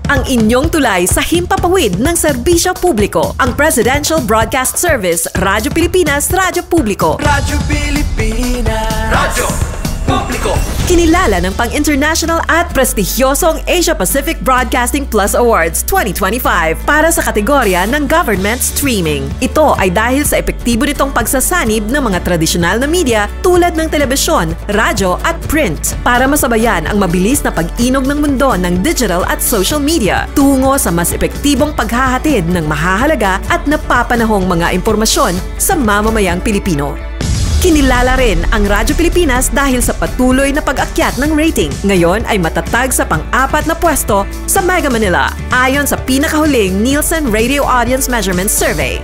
ang inyong tulay sa himpapawid ng serbisyo publiko. Ang Presidential Broadcast Service, Radyo Pilipinas, Radyo Publiko. Radyo Pilipinas. Radyo Publiko. Kinilala ng pang-international at prestigyosong Asia Pacific Broadcasting Plus Awards 2025 para sa kategorya ng Government Streaming. Ito ay dahil sa epektibo nitong pagsasanib ng mga tradisyonal na media tulad ng telebisyon, radyo at print para masabayan ang mabilis na pag-inog ng mundo ng digital at social media tungo sa mas epektibong paghahatid ng mahahalaga at napapanahong mga impormasyon sa mamamayang Pilipino. Kinilala rin ang Radyo Pilipinas dahil sa patuloy na pag-akyat ng rating. Ngayon ay matatag sa pang-4 na pwesto sa Mega Manila ayon sa pinakahuling Nielsen Radio Audience Measurement Survey.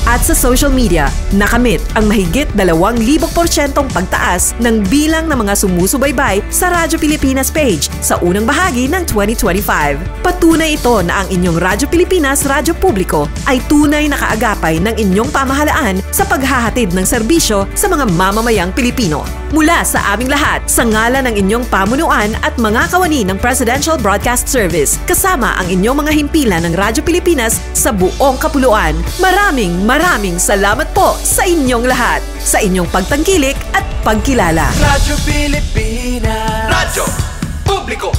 At sa social media, nakamit ang mahigit 2,000% pagtaas ng bilang ng mga sumusubaybay sa Radyo Pilipinas page sa unang bahagi ng 2025. Patunay ito na ang inyong Radyo Pilipinas Radyo Publiko ay tunay na kaagapay ng inyong pamahalaan sa paghahatid ng serbisyo sa mga mamamayang Pilipino. Mula sa aming lahat, sa ngalan ng inyong pamunuan at mga kawani ng Presidential Broadcast Service, kasama ang inyong mga himpilan ng Radyo Pilipinas sa buong kapuluan. Maraming salamat po sa inyong lahat, sa inyong pagtangkilik at pagkilala. Radyo Pilipinas. Radyo Publiko.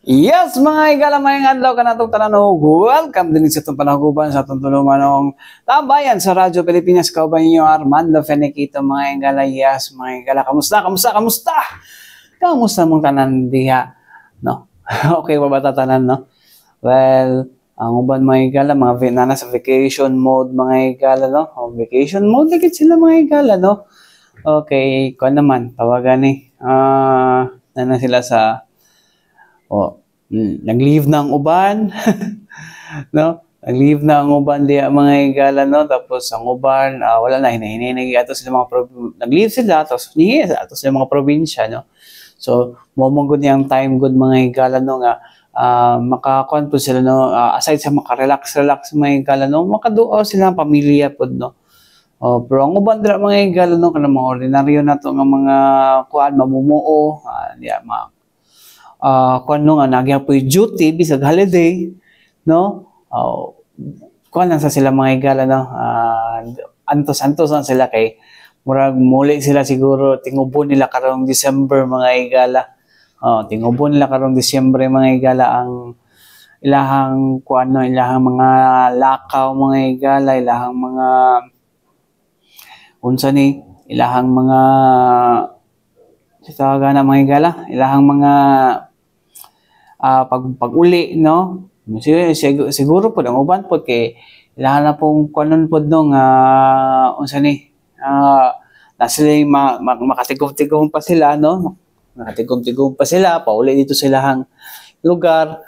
Yes, mga igala, mayang adlaw ka na itong tananog. Welcome din sa itong panahuguban sa itong tulungan ng tambayan sa Radyo Pilipinas. Kauban niyo Armando Feniquito, mga igala. Yes, mga igala, kamusta? Kamusta mong tanan diha? No? Okay ba tatanan, no? Well, ang uban mga igala, mga nasa vacation mode, mga igala, no? O, vacation mode, ligit sila mga igala, no? Okay, ko naman, tawagan na sila sa nag-leave na ang uban, no? Nag-leave na ang uban diya mga igala, no? Tapos ang uban, wala na, hinahinay ato sila mga nag-leave sila, tapos hinihinay ato sila mga probinsya, no? So, momong niyang time good mga igala, no? Nga, makakuan po sila, no? Aside sa makarelax mga igala, no? Makaduaw sila ang pamilya po, no? Pero ang uban dira mga igala, no? Kanang mga ordinaryo na to nga mga kuan, mamumuo, kuan nga nagya po yung duty bisag holiday, no? Kuan lang sa sila mga igala, no? Antos na sila kay murag muli sila siguro tingubon nila karong December mga igala. Tingubon nila karong December mga igala ang ilahang kuan, no? Ilahang mga lakaw mga igala, ilahang mga unsa ni ilahang mga tawagan na mga igala, ilahang mga pag-uli, no? Siguro po ang uban po kay ilahan na pong kanon po no nga unsa ni nasa makatigom-tigom pa sila, no? Makatigom-tigom pa sila, pauli dito sa ilahang lugar,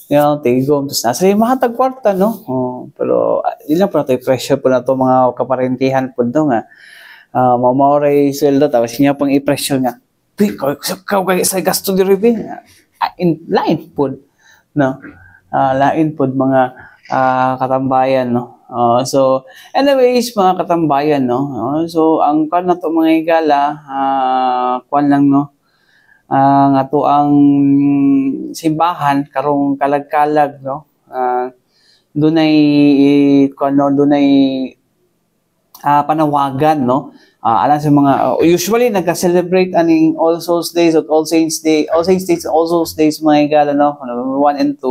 you know, tigom, tapos nasa mahatag kwarta, no? Pero di lang po na tayo pressure po na to mga kaparentihan po no nga mamaoray sweldo, tapos niya pang i-pressure nga kaya sa gasto di rin lain po, no? Lain po mga katambayan, no? So, anyways, mga katambayan, no? So, ang kan na to mga igala, kuan lang, no? Ang ato ang simbahan, karong kalag-kalag, no? Dunay, kuan, no? Dunay panawagan, no? Alam sa mga usually nagka-celebrate aning All Souls Days at All Saints Day, All Saints Days, All Souls Days mga igala, no? November 1 and 2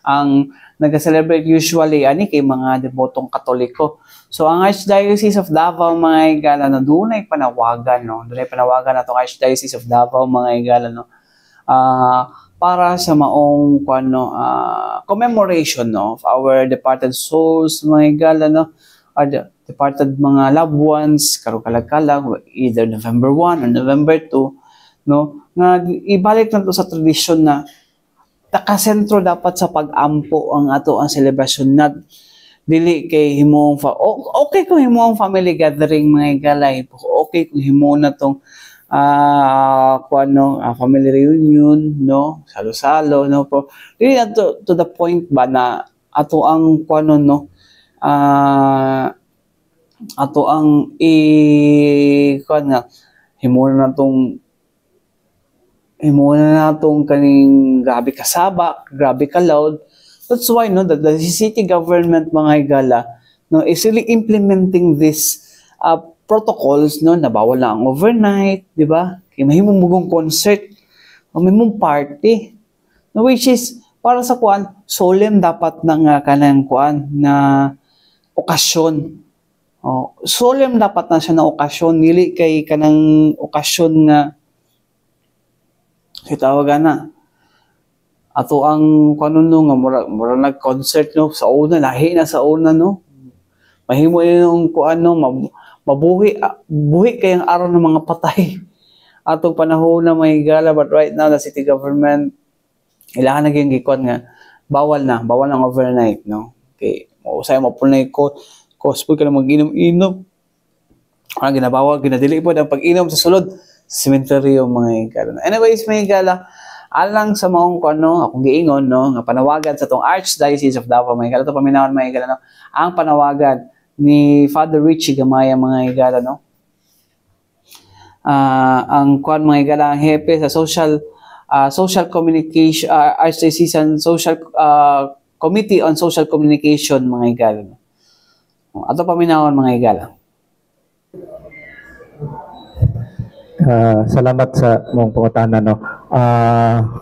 ang nagka-celebrate usually ani kay mga debotong Katoliko. So ang Archdiocese of Davao mga igala, no, doon ay panawagan, no? Doon ay panawagan natong Archdiocese of Davao mga igala, no? Para sa maong commemoration, no, of our departed souls mga igala, no? Or departed mga loved ones, karong kalag-kalag, either November 1 or November 2, no? Nga ibalik na to sa tradisyon na nakasentro dapat sa pag-ampo ang ato ang celebration, na dili kay himong okay kung himong family gathering mga igalay, okay kung himo na tong family reunion, no, salo-salo, no, pero dili na to the point ba na ato ang no, ato ang himo na natong kaning grabe kasaba, grabe ka loud. That's why, no, the city government mga igala, no, is really implementing this protocols, no, na bawal na ang overnight, di ba? Kaya mahimong mugong concert, mahimong party, no, which is para sa solemn dapat na kanang na okasyon. Solemn dapat na siya na okasyon, nili kay kanang okasyon nga tawagan na ato ang nga mura nag-concert, no, sa una lahi na sa una, no, mahimo yung mabuhi kayang araw ng mga patay atong panahon na may gala. But right now the city government ilangan naging gikon nga bawal na ang overnight, no. Okay, usay mo punay ko cosplay ka na mag-inom-inom. Ang ginabawal, ginadili po ang pag-inom sa sulod cemetery mga igala. Anyways, mga igala, alang sa maong akong giingon, no, nga panawagan sa tong Archdiocese of Davao mga igala, ito paminahon mga igala, no, ang panawagan ni Father Richie Gamaya mga igala, no. Ang mga igala, ang hepe sa social communication, Archdiocesan Social Committee on Social Communication mga igala, no. Ato paminahon mga igala. Salamat sa mong pangutanan, no.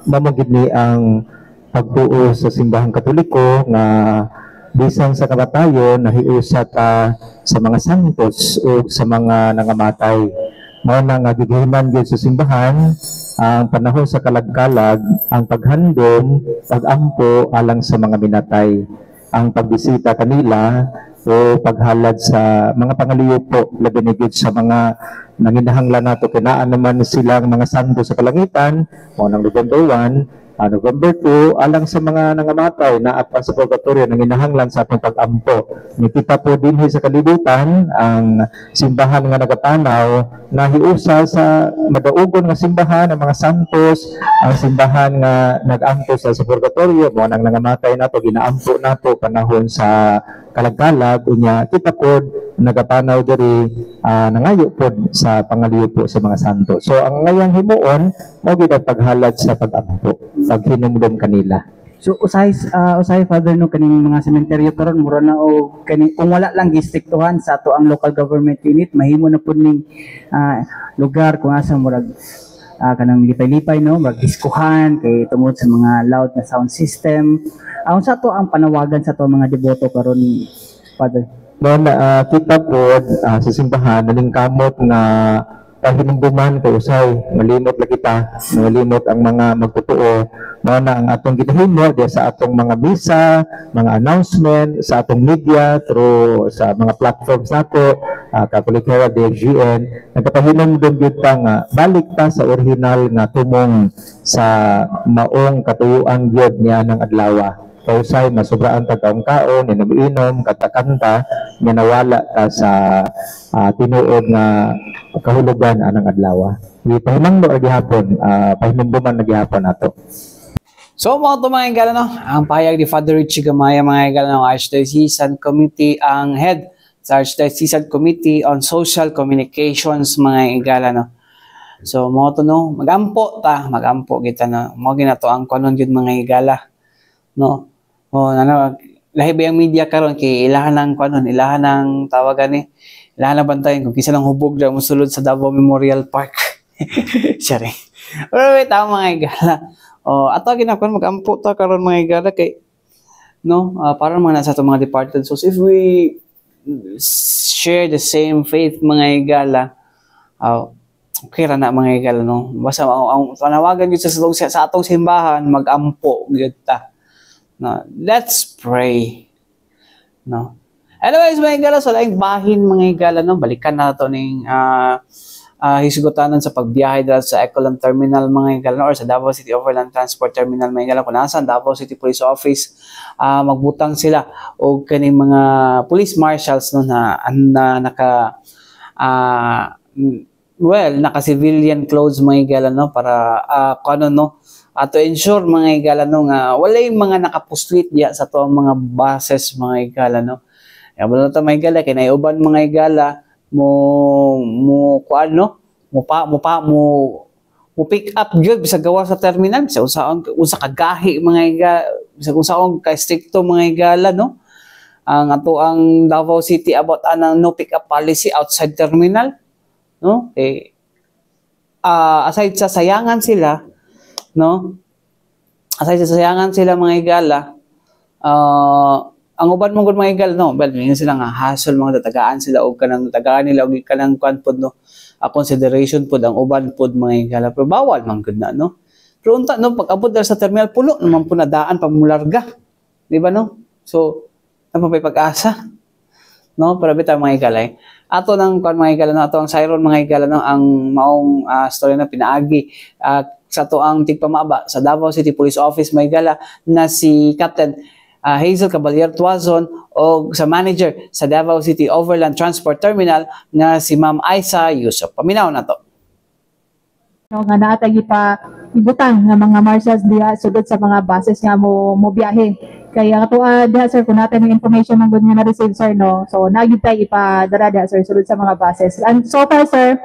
Mamagid ni ang pagbuo sa simbahang Katoliko nga bisan sa kamatayon nahiusa ka sa mga santos o sa mga nangamatay. Mao na nga gigihiman gyud sa simbahan ang panahon sa kalagkalag, ang paghandom, pag-ampo alang sa mga minatay, ang pagbisita kanila o paghalad sa mga pangaliupo, labi na gyud sa mga nanginahanglan nato kinaan naman silang mga santo sa kalangitan, o ng November 1, November 2, alang sa mga nangamatay na at sa purgatorio nanginahanglan sa atong pag-ampo. Nakita po din sa kalibutan ang simbahan nga nagatanaw na hiusa sa madaugon nga simbahan ang mga santos, ang simbahan nga nag-ampo sa purgatorio, mo nang nangamatay nato ginaampo nato panahon sa kalagkalag, unya kita po nagatanaw diri nangayo po sa pangaliyo po sa mga santo. So ang ngayang himuon mo gid ang paghalad sa pag-ampo, paghinumdum kanila. So usay Father, no, kaning mga sementeryo karon mura na o kung wala lang gistriktuhan sa ato ang local government unit, mahimo na pud ning lugar kung asa murag kanang lipay-lipay, no, mag-diskuhan kay tungod sa mga loud na sound system. Ang sa to ang panawagan sa to mga deboto karon, Father. Noon kita po sa simbahan naling kamot na pahinumduman kay usay malimot la kita, malimot ang mga magtotoo. Mao na ang atong ginahimo diya sa atong mga misa, mga announcement sa atong media through sa mga platforms nato, Catholic Herald, DFGN, nagpahinumdum gyud ta nga balik ta sa original nga tumong sa maong katuyuan gyud niya ng adlaw. Kausay masubraan ta kaon-kaon, inom-inom, kanta-kanta, nga nawala ta sa tinuod nga kahulugan anang adlaw. Ipahimangdo agi hapon, pahinumduman na gihapon nato. So mga ito mga igala, no, ang pahayag ni Father Richie Gamaya mga igala ng Archdiocesan Committee, ang head sa Archdiocesan Committee on Social Communications mga igala, no. So mga ito, no, magampo kita, no, mga ginato ang kanon yun mga igala, no. O lahi ba yung media karon kay ilahan ng tawagan ni Kailangan na bantayan kung kisa lang hubog na musulod sa Davao Memorial Park. Siya rin. Pero wait, mga igala. Ato ginakon mag-ampo ta karon mga igala kay no, para mga nasa itong mga departed souls. If we share the same faith mga igala, okay ra na mga igala, no? Basta ang panawagan yun sa atong simbahan, mag-ampo gyud ta. No, let's pray. No. Anyways, mga igala, so laing bahin mga igala, no, balikan na to ning hisgutanan sa pagbiyahe dahil sa Ecoland Terminal mga igala, no, or sa Davao City Overland Transport Terminal mga igala, kung nasaan Davao City Police Office, magbutang sila o kaning mga police marshals, no, na naka naka-civilian clothes mga igala, no, para kano, no, to ensure mga igala, no, nga wala yung mga nakapustlit diya sa to mga buses mga igala, no. Wala ta mga igala kay naiuban mga igala mo pick up gyud bisag gawa sa terminal bisag unsa kagahi mga igala, bisag unsaon ka stricto mga igala, no. Ang ato ang Davao City about anang no pick up policy outside terminal, no. Aside sa sayangan sila, no, mga igala, ang uban mong mga igala, no, mingon sila nga hassle mga tagaan sila o kanang tagaan nila og kanang pod, no, consideration pod ang uban pod mga igala, pero bawal man gud na, no. Pero unta, no, pag abot sa terminal pulo naman po na daan pamularga, di ba, no. So napapay pag-asa, no, para bitaw mga igala. Ato nang mga igala, no, ato ang siren mga igala, no, ang maong story na pinaagi sa to ang tigpamaba sa Davao City Police Office mga igala na si Captain Hazel Caballero Tuazon o sa manager sa Davao City Overland Transport Terminal nga si Ma'am Aisa Yusuf. Paminaw na to. Nga naatagi pa ibutang nga mga marshals diya sugod sa mga buses nga mo biyahe. Kaya ato diha sir kung natin yung information man gud nga na-receive sir, no. So nagid tay ipadara diha sir sugod sa mga buses. And so far sir,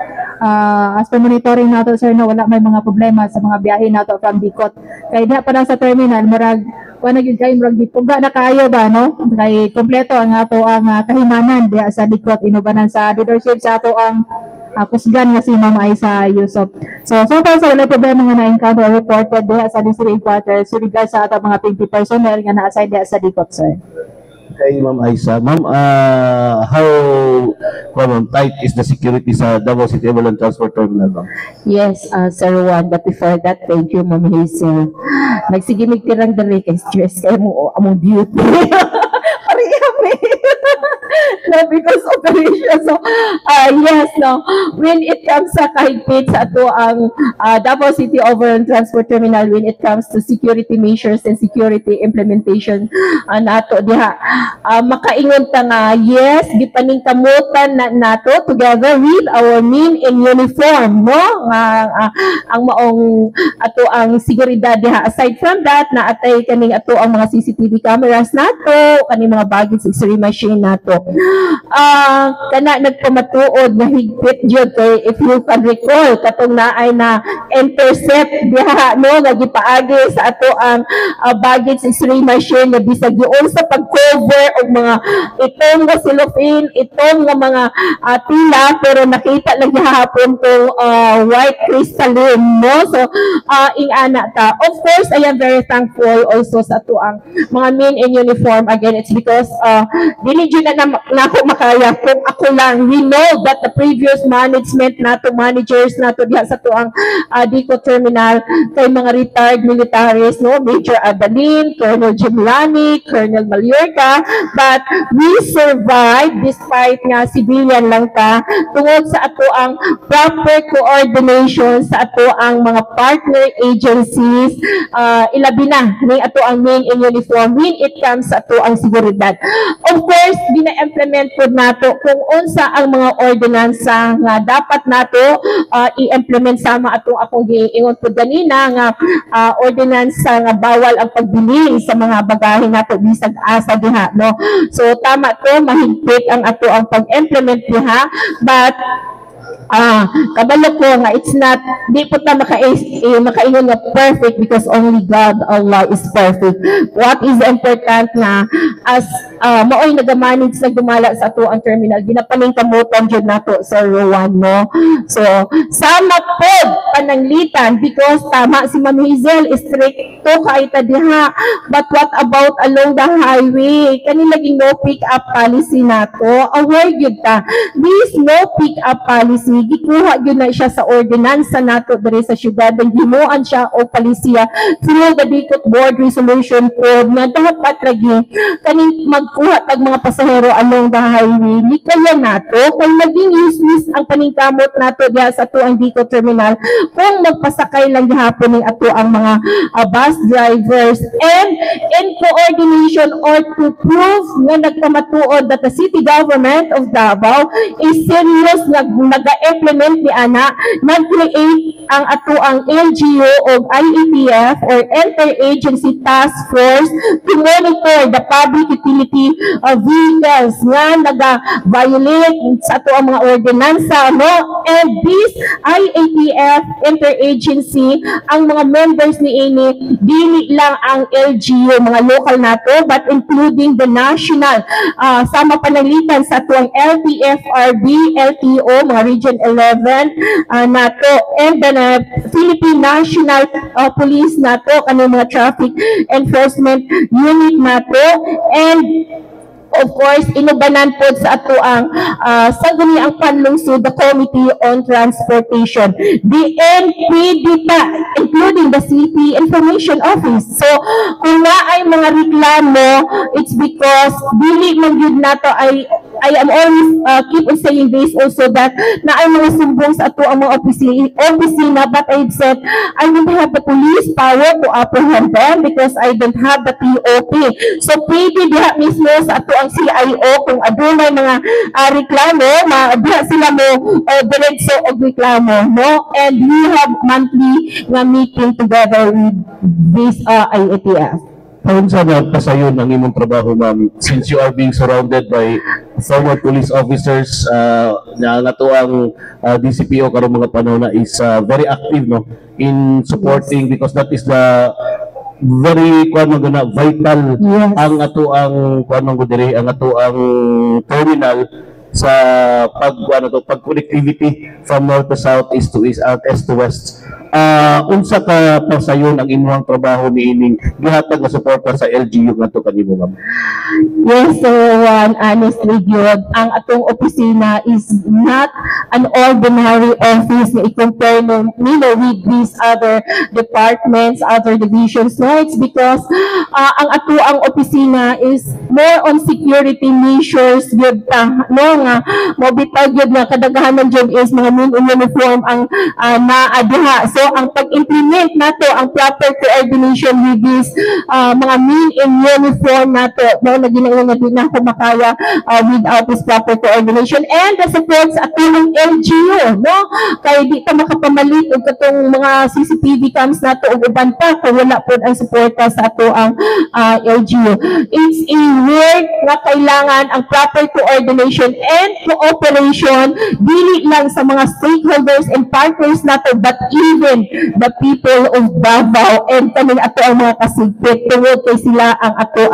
as per monitoring nato sir, no, wala may mga problema sa mga biyahe nato from Dicot. Kaya diha pa lang sa terminal murag wala gyud kay murag dipuga na kaayo ba, no. Kay kompleto ang ato ang kahimanan diha sa Dicot, inubanan sa leadership sa ato ang kusgan nga si Ma'am Aisa Yusuf. So far sa wala problema nga na-encounter reported diha sa district quarters with regards sa ato mga 50 personnel nga na-assign diha sa Dicot, sir. Kay Ma'am Aisa, Ma'am, how tight is the security sa Davao City Overland Transport Terminal, ma'am? Yes, Sir Juan, but before that, thank you, Ma'am Hazel. Nagsigimig tirang dali kay stress kayo mo among beauty. Pariyami. No, because operation. So, yes, no. When it comes sa kahigpit sa ato ang Davao City Overland Transport Terminal, when it comes to security measures and security implementation nato diha, makaingon ta nga, yes, gipaning kamutan nato together with our men in uniform, no? Ang maong ato ang seguridad diha. Aside from that, naatay kaning ato ang mga CCTV cameras nato, kaning mga baggage x-ray machine nato. Kana nagpamatuod na higpit jud kay if you can recall katong naay na intercept diha, no, nga gipaagi sa ato ang baggage x-ray machine na bisag yun sa pag-cover og mga itong nga cellophane, itong nga mga tila, pero nakita lang gihapon tong white crystalline, no. So ingana ta. Of course, I am very thankful also sa ato ang mga men in uniform. Again, it's because dili jud na ako makaya kung ako lang. We know that the previous management nato, managers nato diha sa tuang Dicot Terminal, kay mga retired militaries, no, Major Adalin, Colonel Jimlani, Colonel Mallorca, but we survived despite nga civilian lang ta tungod sa ato ang proper coordination sa ato ang mga partner agencies, ilabi na ni ato ang men in uniform when it comes sa ato ang seguridad. Of course, gina-implement po nato kung unsa ang mga ordinansa nga dapat nato i-implement sama atong akong giingon po ganina nga ordinansa nga bawal ang pagbili sa mga bagahe nato bisag asa diha, no. So tama to, mahigpit ang ato ang pag-implement diha, but kabalo ko nga it's not, di po ta makaingon nga perfect because only God, Allah is perfect. What is important na as maoy nagamanage sa dumala sa ato ang terminal. Ginapaning kamutan jud nato sa Rowan, no? So, sama pod pananglitan because tama si Ma'am Hazel, stricto kaita diha. But what about along the highway? Kani laging no pick up policy nato. Aware gyud ta. This no pick up policy gikuha gyud na siya sa ordinansa nato diri sa syudad. Himuan siya o palisiya through the Bicol Board Resolution Code na dapat lagi kani magkuha tag mga pasahero along the highway. Ni kaya nato kay maging useless ang paningkamot nato diha sa ato ang Bicol Terminal kung magpasakay lang gihapon ning ato ang mga bus drivers, and in coordination or to prove nga nagpamatuod that the city government of Davao is serious nag-implement ni ana, nag-create ang ato ang LGU o IETF or Interagency Task Force to monitor the public utility vehicles nga naga-violate sa ato ang mga ordinansa, no? And this IETF Interagency, ang mga members ni ini dili lang ang LGU, mga local nato, but including the national, sama pananglitan sa ato ang LTFRB, LTO, mga Region 11 nato, and the Philippine National Police nato, kanang mga traffic enforcement unit nato, and of course, inubanan po sa ato ang saguni ang panlungsod, the Committee on Transportation, the NPDTA, including the City Information Office. So, kung na ay mga reklamo, it's because dili man yun nato ay I am always keep on saying this also, that na ay mga sumbong sa ato ang mga opisina, but I've said I don't have the police power to apprehend them because I don't have the POP. So pwede diha mismo sa ato ang CIO kung adunay mga reklamo, diha sila mo diretso og reklamo, no? And we have monthly nga meeting together with this IETF. Kung sa nagpasayon ang imong trabaho, ma'am, since you are being surrounded by former police officers, na nato ang DCPO karong mga panahon na is very active, no, in supporting, because that is the very vital, yes, ang ato ang ang ato ang terminal sa pag-connectivity from north to south, east to east, east to west. Unsa ka pasayon ang inyong trabaho ni ining gihatag nga suporta sa LGU ngadto kanimo, ma'am? Yes, so honestly, good, ang atong opisina is not an ordinary office na i-compare with these other departments, other divisions. No, it's because ang ato ang opisina is more on security measures, good ta, no, nga mobitag yun na kadaghanan dyan is mga men in uniform ang naadiha. So ang pag-implement nato ang proper coordination with these mga men in uniform nato, no, na ginagawa na din ako makaya without this proper coordination and the support sa atong LGU, no, kay di ta makapamalit og katong mga CCTV cams nato og uban pa kung wala po ang suporta sa ato ang LGU. It's a work na kailangan ang proper coordination and cooperation dili lang sa mga stakeholders and partners nato, but even the people of Davao and kaning ato ang mga kasigpit tungod kay sila ang ato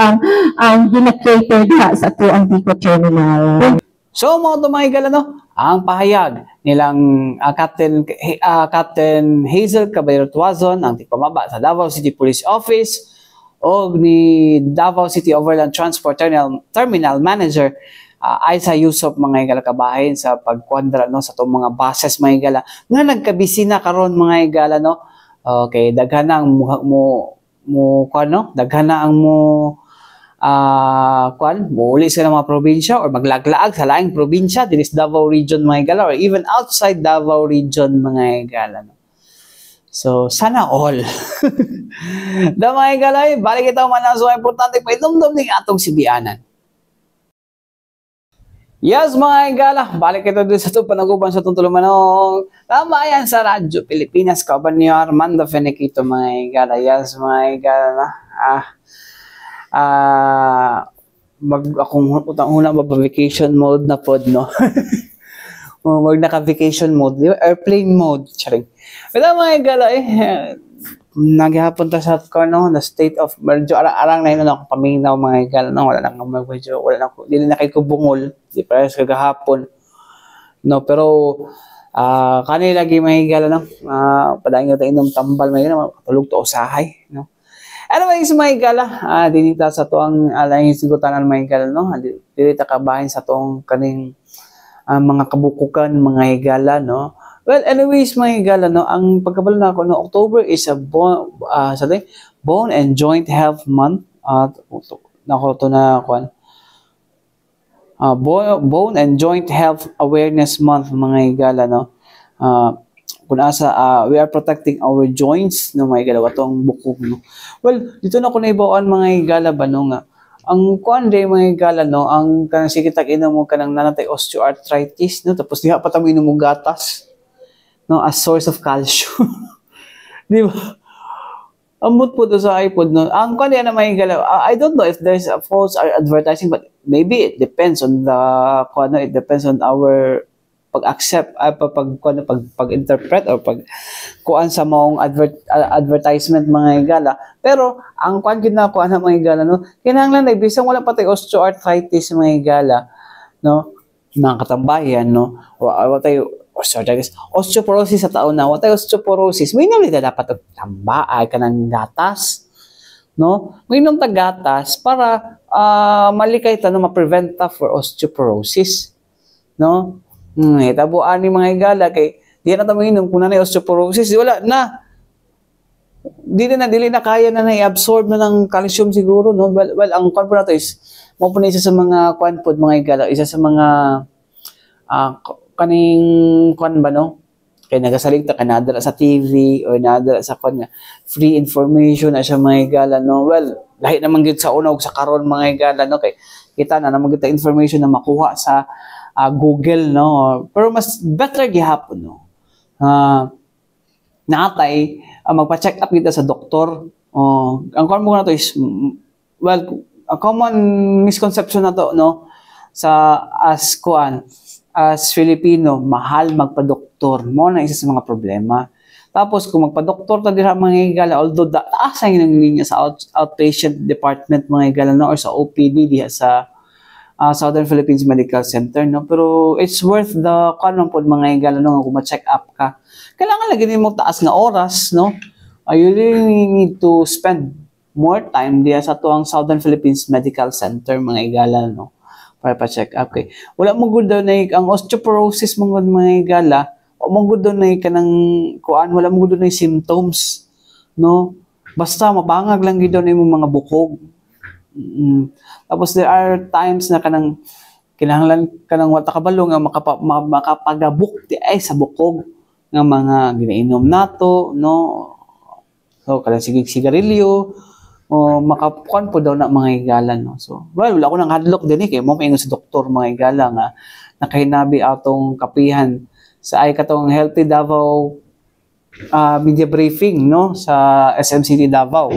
ang gina-cater diha sa ato ang Bicol Terminal. So mga tumahigala, no, ang pahayag nilang Captain Hazel Caballero Tuazon, ang tigpamaba sa Davao City Police Office, o ni Davao City Overland Transport Terminal Manager Aisa Yusuf, mga higala kabahin sa pagkwadra, no, sa itong mga buses, mga higala nga nagkabisina karon, mga higala, no. Okay, daghana ang daghana ang muuli sa mga probinsya or maglaglaag sa laing probinsya dili sa Davao Region, mga higala, or even outside Davao Region, mga higala, no. So, sana all. Da, mga higala, balik ito man ang so importante pa idumdum ning atong sibianan. Yes, mga higala, balik ito doon sa ito, panaguban sa itong tulumanong tama yan sa Radyo Pilipinas, kauban niyo Armando Feniquito, mga higala. Yes, mga higala na. Akong utang-una mag-vacation mode na pod, no? Mag naka-vacation mode, airplane mode, charing. Pero mga higala, naghihapon ta sa no, the state of medyo arang na yun ako paminaw mga higala no, wala nang medyo wala na dili na kay kubungol di pa sa kagahapon no, pero kanila lagi mga higala no, padayon ta inom tambal mga higala tulog to usahay no. Anyways mga higala, dinita sa tuang laing sigutanan mga higala no, dili ta kabahin sa tuong kaning mga kabukukan mga higala no. Well, anyways, mga higala, no, ang pagkabalo na ako, no, October is a Bone and Joint Health Month. Bone and Joint Health Awareness Month, mga higala, no. Kung asa, we are protecting our joints, no, mga higala, watong bukog, no. Well, dito na ko na ibawaan, mga higala, ba, no, nga. Ang kuan day mga higala, no, ang kanang sikitak inom mo kanang nanatay osteoarthritis, no, tapos diha pa tamo inom mo gatas. No, a source of calcium. Di ba? Amot po to sa iPod, no? Ang kanya na may galaw, I don't know if there's a false advertising, but maybe it depends on the, it depends on our pag-accept, pag-interpret, or kuan sa mong advertisement mga higala. Pero, ang kuan ginakuan ng mga higala, no? Kinahanglan na, bisang wala pa tayo osteoarthritis mga higala, no? Nakatambayan, no? Wala tayo, osteoporosis sa taon na, watay osteoporosis, may naman nila dapat tambaay ka ng gatas, no? May nung gatas para malikay ta no, ma-prevent ta for osteoporosis, no? Tabuan ni mga higala kay di na ta mainom kung na osteoporosis, wala na. Dili na kaya na i-absorb na ng calcium siguro, no? Well, ang kwan po na to is mo po na isa sa mga kwan po mga higala, isa sa mga kaning kwan ba no, kay nagasalig ta kanadala sa TV o nadala sa kwan nga free information na siya mga higala no. Well, lahi naman gid sa una ug sa karon mga higala no, kay kita na naman gid ta information na makuha sa Google no, pero mas better gihapon no, natay magpa-check up kita sa doktor. Ang kwan mo na to is, well, a common misconception na to no, sa as Filipino, mahal magpa-doktor. Mo na isa sa mga problema. Tapos, kung magpa-doktor ta dira mga higala, although taas ang linya sa outpatient department mga higala, no, or sa OPD diha sa Southern Philippines Medical Center, no, pero it's worth the kanon po mga higala, no, kung ma-check up ka. Kailangan lagi mo taas nga oras, no. You really need to spend more time diha sa tuang Southern Philippines Medical Center mga higala, no, para pa-check up kay wala mo gud daw na ang osteoporosis mga higala, o mo gud daw na kanang kuan, wala mo gud daw na symptoms, no, basta mabangag lang gid daw na imong mga bukog. Tapos there are times na kanang kinahanglan kanang wata kabalo nga makapagabuk di ay sa bukog nga mga ginainom nato, no, so kanang sigarilyo o makapukan po daw na mga higala, no. So, well, wala ko nang hadlok din kay mo maingon sa doktor mga higala nga nakahinabi atong kapihan sa ay katong Healthy Davao media briefing, no, sa SMCD Davao.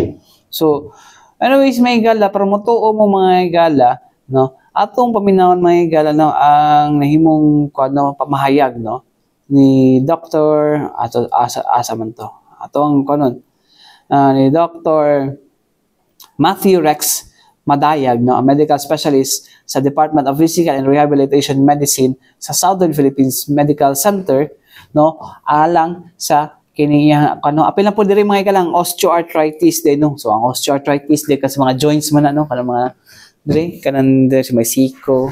So, anyways mga higala, para motuo mo mga higala, no, atong paminawon mga higala, no, ang nahimong kuno pamahayag, no, ni Dr. asa man to atong kanon ni Dr. Matthew Rex Madayag, no, a medical specialist sa Department of Physical and Rehabilitation Medicine sa Southern Philippines Medical Center, no, alang sa kini kano apil na po diri mga higala osteoarthritis din, no. So ang osteoarthritis di kasi mga joints man no, kanang mga diri kanan diri sa may siko,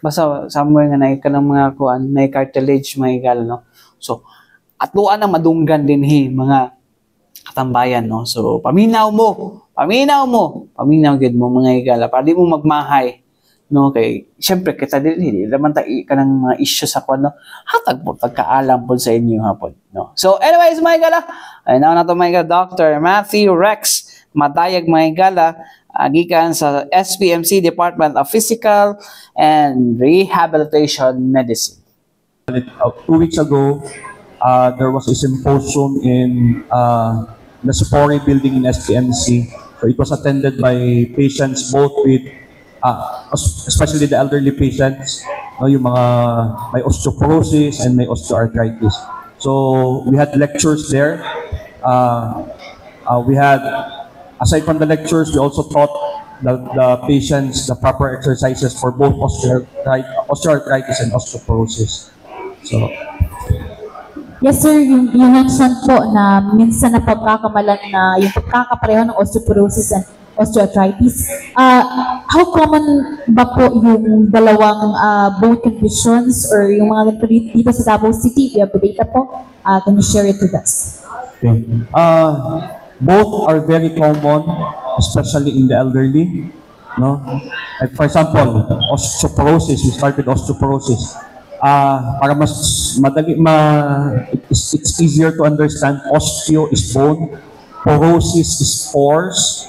basta somewhere nga nay kanang mga kuan nay cartilage mga higala, no. So atuan ang madunggan din mga katambayan, no. So paminaw gid mo mga higala para di mo magmahay, no, kay syempre kita dili naman ta kanang mga issue sa kuan, no, hatag po pagkaalam po sa inyo hapon, no. So anyways mga higala, ay now na to mga Dr. Matthew Rex Madayag mga higala, gikan sa SPMC Department of Physical and Rehabilitation Medicine. 2 weeks ago, there was a symposium in the Spore building in SPMC. So it was attended by patients both with, especially the elderly patients, no, yung mga may osteoporosis and may osteoarthritis. So we had lectures there. We had, aside from the lectures, we also taught the patients the proper exercises for both osteoarthritis and osteoporosis. So, Yes, sir. Yung mention po na minsan na pagkakamalan na yung pagkakapareho ng osteoporosis and osteoarthritis. How common ba po yung dalawang bone conditions or yung mga ganito dito sa Davao City? We have the data po. Can you share it with us? okay. Both are very common, especially in the elderly. No? Like for example, osteoporosis. We started osteoporosis. Para mas madali it's easier to understand. Osteo is bone, porosis is pores.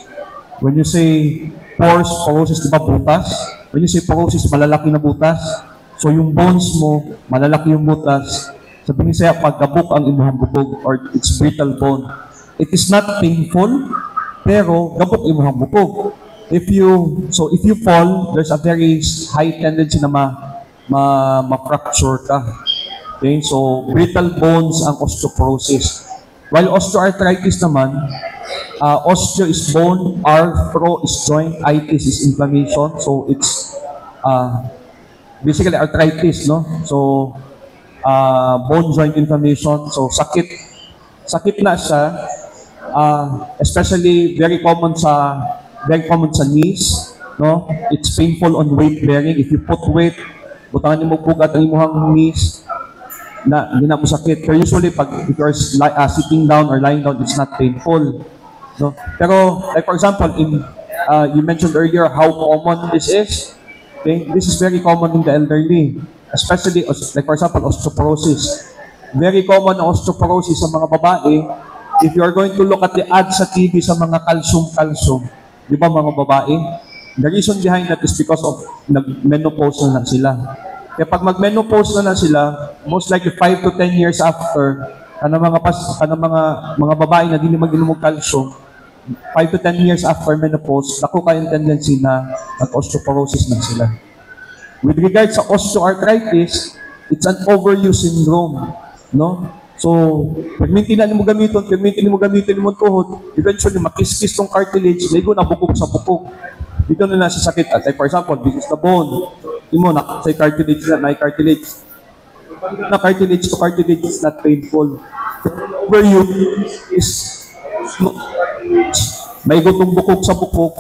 When you say pores, porosis, di ba butas? When you say porosis, malalaki na butas. So yung bones mo, malalaki yung butas. Sabihin sa'yo, pagkabuk ang imuhang bubog or it's brittle bone. It is not painful, pero gabok imuhang bubog. If you fall, there's a very high tendency na ma-fracture ka. Okay? So, brittle bones ang osteoporosis. While osteoarthritis naman, osteo is bone, arthro is joint, itis is inflammation. So, it's basically arthritis, no? So, bone joint inflammation. So, sakit na siya. Especially very common sa knees, no? It's painful on weight bearing. If you put weight, butangan mo pugat ang imuhang knees, hindi na mo sakit. Pero usually, if you're sitting down or lying down, it's not painful. No? Pero, like for example, you mentioned earlier how common this is. Okay? This is very common in the elderly. Especially, like for example, osteoporosis. Very common na osteoporosis sa mga babae. If you are going to look at the ads sa TV sa mga calcium, di ba mga babae? The reason behind that is because of nag-menopause na sila. Kaya pag mag-menopause na sila, most likely 5 to 10 years after, mga babae na hindi mag-inom ng calcium, 5 to 10 years after menopause, nakuha yung tendency na mag-osteoporosis na sila. With regards sa osteoarthritis, it's an overuse syndrome. No? So, pag maintenance mo gamitin mo tuhod, eventually makiskis tong cartilage, ligo na bukog sa bukog. Dito na sa sakit. At like for example, this is the bone. Imo na sa cartilage na, may cartilage. Na cartilage to cartilage is not painful. Where you is may gutong bukog sa bukog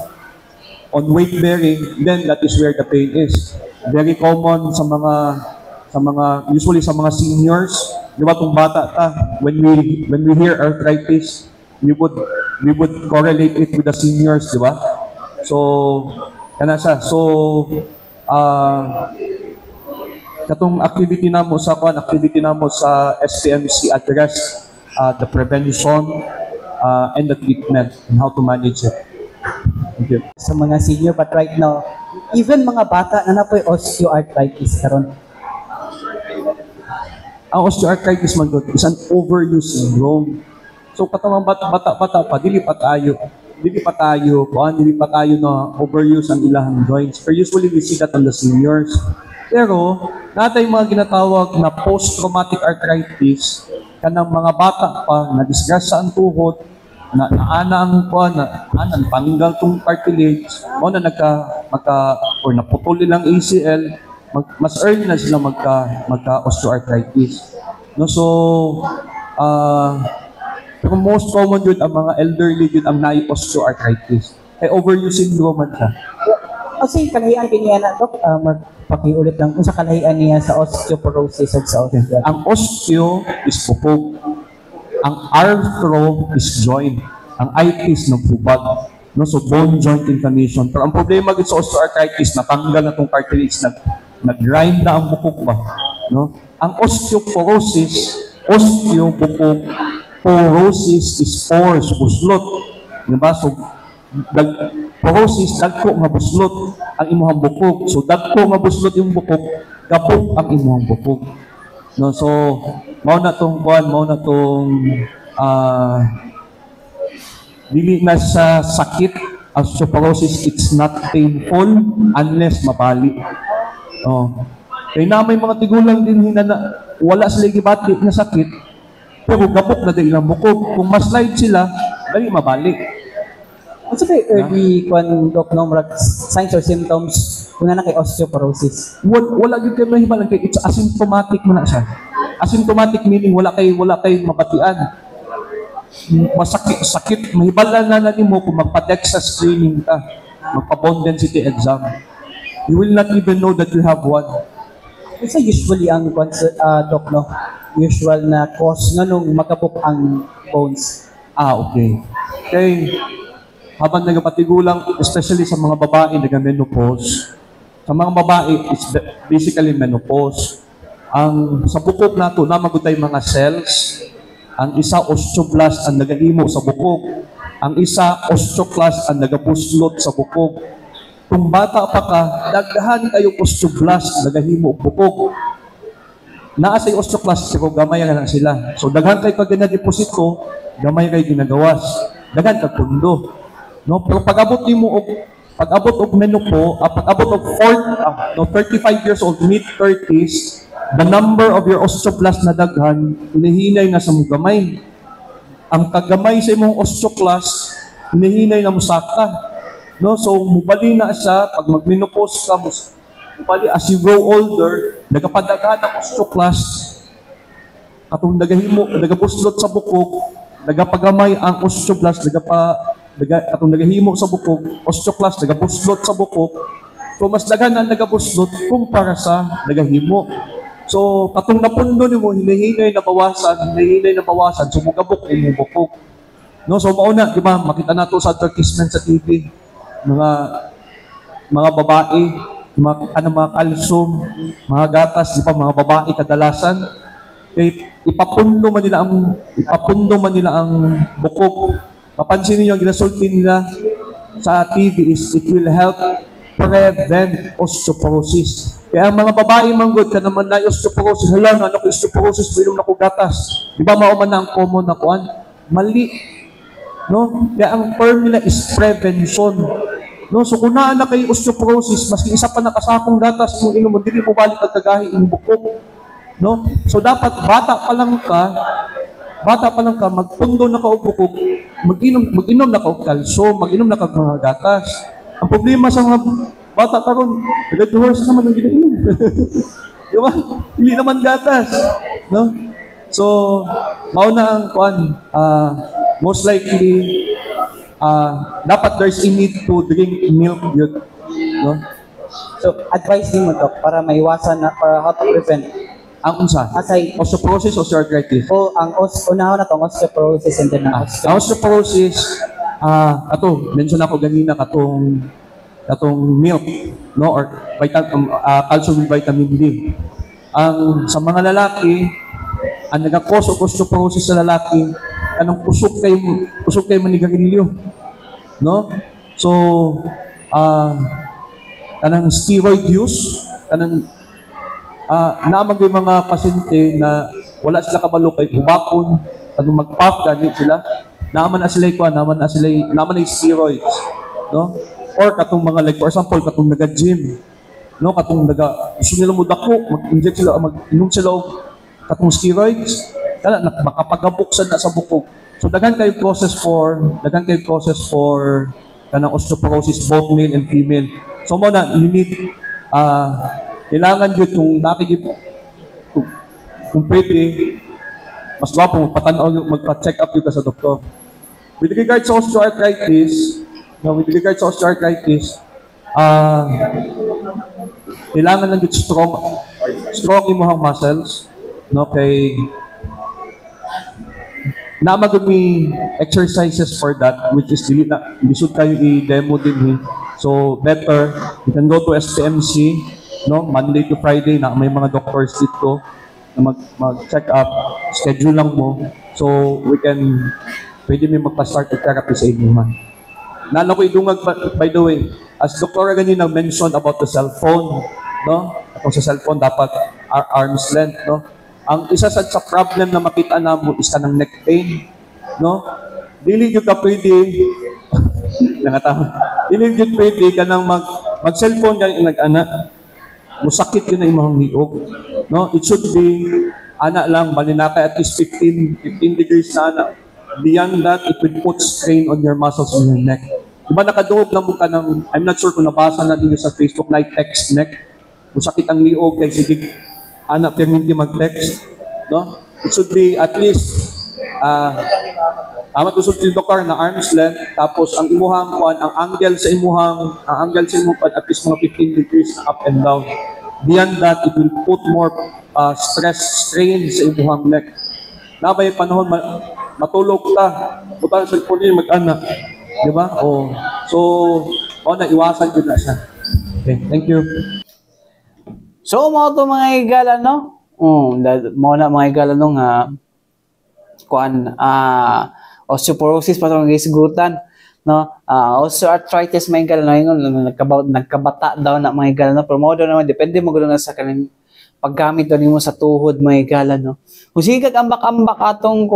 on weight bearing, then that is where the pain is. Very common sa mga usually sa mga seniors. Di ba itong bata ta, when we hear arthritis, we would correlate it with the seniors, di ba? So, kana siya. So, katong activity namo sa SPMC address the prevention and the treatment and how to manage it. Thank you. Sa mga senior, but right now, even mga bata na napoy osteoarthritis karon. Ang osteoarthritis man good is an overuse syndrome. So katong bata pa dili pa tayo na overuse ang ilahang joints. Pero usually we see that on the seniors. Pero natay mga ginatawag na post-traumatic arthritis kanang mga bata pa na disgrasya ang tuhod, na panggal tong cartilage, o na or naputol nilang ACL, mas early na sila magka osteoarthritis. No, so pero most common yun ang mga elderly yun ang osteoarthritis. Kaya overuse syndrome man siya. Kasi kalahian niya na, Dok, pakiulit lang, kung sa kalahian niya sa osteoporosis at sa osteoarthritis. Ang osteo is bukog. Ang arthro is joint. Ang itis ng bubag. No? So bone joint inflammation. Pero ang problema sa osteoarthritis, natanggal na itong cartilage, nag-grind na ang bukog ba? No? Ang osteoporosis, bukog, porosis is pores, buslot. Diba? So, porosis, dagko nga buslot ang imuhang bukog. So, dagko nga buslot yung bukog, kapog ang imuhang bukog. No? So, mao na tong dili na sa sakit. Osteoporosis, it's not painful unless mabali. Oh. Kaya na may mga tigulang din wala sila gibati na sakit, pero gabok na din ang bukog. Kung ma-slide sila, dali mabalik. Ano ba early Doc, no, signs or symptoms kung na kay osteoporosis? Wala gyud kay mahibalan kay it's asymptomatic man na siya. Asymptomatic meaning wala kay mabatian. Sakit, mahibalan na mo kung magpa-DEXA screening ka, magpa-bone density exam. You will not even know that you have one. Isa usually ang Doc, no? Usual na cause nga nung magkabuk ang bones. Okay. Okay. Habang nagapatigulang, especially sa mga babae nag-menopause, sa mga babae, it's basically menopause. Ang sa bukog nato, namagutay mga cells. Ang isa, osteoblast, ang nagahimo sa bukog. Ang isa, osteoclast, ang nagabuslot sa bukog. Kung bata pa ka, dagdahan kayo osteoblast, nagahimo bukog. Naa sa osteoclast, pero gamay na sila. So, daghan kayo kag deposito, gamay kayo ginagawas. Daghan kag pundo. No, pero pag-abot mo og menopause, pag-abot og 35 years old, mid-30s, the number of your osteoblast na daghan, hinihinay na sa mong gamay. Ang kagamay sa imong osteoclast, hinihinay na mo saka. No, so mubali na siya pag mag-menopause ka, mubali as you grow older, nagapadaghan ang osteoclast. Katong nagabuslot sa bukog, nagapagamay ang osteoblast, katong nagahimo sa bukog, osteoclast, nagabuslot sa bukog. So mas daghan ang nagabuslot kumpara sa nagahimo. So katong napundo nimo hinihinay na bawasan, sumugabok imong bukog. No, so mauna, di ba, makita nato sa advertisement sa TV, mga babae, mga kalsum, mga gatas, di ba, mga babae kadalasan, ipapundo man nila ang bukog. Papansin niyo ang ginasulti nila sa TV is it will help prevent osteoporosis. Kaya ang mga babae manggod ka naman na osteoporosis, hala nga ako osteoporosis, minum na ko gatas. Di ba mauman na ang common na kuan? Mali. No? Kaya ang term nila is prevention. No? So kung naan na kayo osteoporosis, maski isa pa nakasakong gatas, kung inom mo, hindi mo balik pagkagahi yung bukog. No? So dapat bata pa lang ka, magpundo na ka o bukog, mag-inom na ka o kalsyo, mag-inom na ka mga gatas. Ang problema sa mga bata karon, nag-horse naman ang ginainom. Di ba? Hindi naman gatas. No? So, mauna ang kuan, most likely, dapat there's a need to drink milk yun. No? So, advice din mo, Doc, para maiwasan na, para how to prevent ang unsa? Asay, osteoporosis o osteoarthritis? o ang unahon na itong osteoporosis and then ang Ang osteoporosis, mention ako ganina katong milk, no, or calcium with vitamin D. Ang sa mga lalaki, ang nagakos og osteoporosis sa lalaki, kanang usok kay manigarilyo, no? So, kanang steroid use, kanang naamag yung mga pasyente na wala sila kabalo kay ubakon, kanang mag-puff gani sila, naman na sila steroids, no? Or katong mga, like for example, katong naga-gym, no, katong gusto nila mo dako, mag-inject sila, mag-inom sila og katong steroids, kaya makapagabuksan na sa bukog. So daghan kayo process for kanang osteoporosis, both male and female. So mo na, you need, kailangan yun kung pwede, mas gwapo, magpa-check up yun ka sa doktor. With regard sa osteoarthritis, kailangan lang yung strong imuhang muscles, no, kay naamagod may exercises for that, which is hindi should kayo i-demo din. So better, you can go to SPMC, no, Monday to Friday, na may mga doctors dito na mag-check up, schedule lang mo, so pwede may magpa-start with therapy sa inyo man. Nalo ko idungag, by the way, as Dr. ganina mentioned about the cellphone, no? Kung sa cellphone dapat arm's length, no? Ang isa sa problem na makita na mo is kanang neck pain, no? Dili gyud ka pwede dili gyud pwede kanang mag-cellphone kay nag-ana. Musakit yun na imong hiog, no? It should be ana lang, malinakay at least 15 degrees na ana. Beyond that, it will put strain on your muscles in your neck. Diba nakaduhog na mo ka ng, I'm not sure kung nabasa na din sa Facebook, like text neck. Kung sakit ang liog, kay sige, anak, perminti mag-text. No? It should be at least, amat usod si doktor na arm's length, tapos ang imuhang kuan, ang angle sa imuhang at least mga 15 degrees up and down. Beyond that, it will put more stress, strain sa imuhang neck. Nabay panahon matulog ka, butang sa cellphone niya mag-anak. Di ba? Oh. So, naiwasan ko na siya. Okay, thank you. So, mga ito mga higala, no? Mga na mga higala nung osteoporosis pa itong gisigutan, no? Osteoarthritis mga higala, no? Nagkabata daw na mga higala, no? Pero mga daw naman, depende mo gano'n sa kanilang paggamit daw mo sa tuhod mga higala, no? Kung sige kag-ambak-ambak atong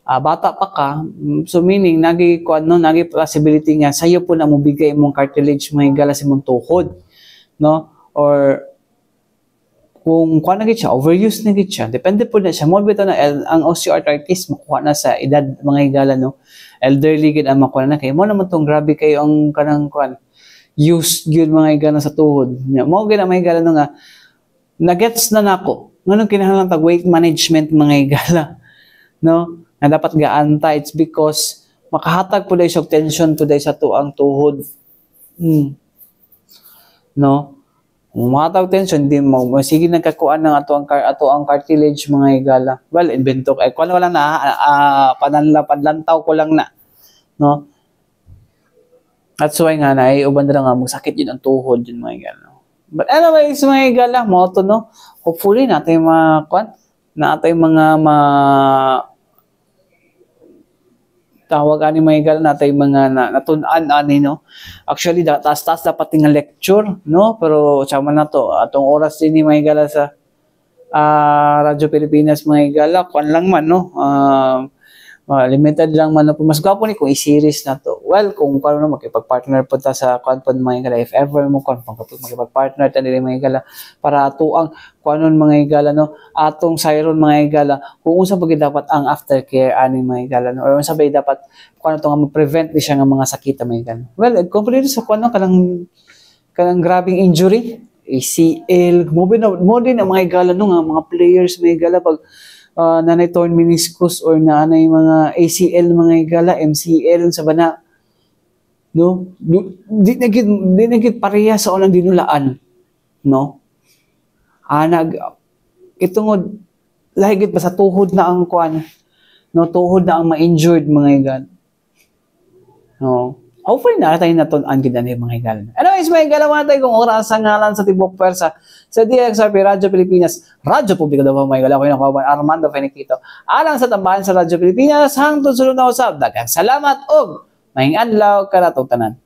bata pa ka, so meaning nagi possibility nga sayo po na mo bigay mong cartilage mga higala sa mong tuhod, no? Or kung kuha na gid siya, overuse na gid siya, depende po na siya. Mo bitaw na ang osteoarthritis makuha na sa edad mga higala, no? Elderly gid ang makuha na kay mo naman tong grabe kayo ang kanang kuan use gyud mga higala sa tuhod. Mo gid ang mga higala no nga nagets na nako. Nganong kinahanglan tag weight management mga higala, no? Na dapat gaanta, it's because makahatag po dahil siya tension po dahil sa tuang tuhod. No? Kung makahatag tension, hindi mo, sige nagkakuan ng ato ang cartilage mga higala. Well, invento, kuan wala na, padlantaw ko lang na. No? That's why nga na, uban na nga, magsakit yun ang tuhod yun mga higala. But anyways, mga higala, mo to, no? Hopefully, natin tawag ani mga higala natay mga natun-an ani, no? Actually taas dapat nga lecture, no? Pero sama na to atong oras din ni mga higala sa Radyo Pilipinas mga higala kuan lang man, no? Limited lang man na mas gwapo ni kung i-series na to. Well, kung paano na makipag-partner po ta sa kuan pod mga higala, if ever mo kuan makipag-partner ta dili mga higala para atuang kuanon mga higala, no? Atong sayron mga higala kung unsa ba dapat ang aftercare ani mga higala, no? Or unsa ba dapat kuan to nga ma-prevent ni siya nga mga sakit mga higala. Well, completely sa kuan kanang grabing injury, ACL, mo din ang mga higala, no? Nga mga players mga higala pag nanay torn meniscus or nanay mga ACL mga higala, MCL sa bana, no? Di nagit pareha sa unang dinulaan, no? Itungod lahigit ba sa tuhod na ang kuan, no? Tuhod na ang ma-injured mga higala, no? Hopefully na tayo natun-an gid ani mga higala. Anyways, mga higala, wala tayo kung oras sa ngalan sa Tibok Pwersa sa DXRP Radyo Pilipinas, Radyo Publiko daw mga higala. Ako yung nakawan, Armando Feniquito. Alang sa tambahan sa Radyo Pilipinas, hangtod sulod na usab. Daghang salamat og maayong adlaw kanatong tanan.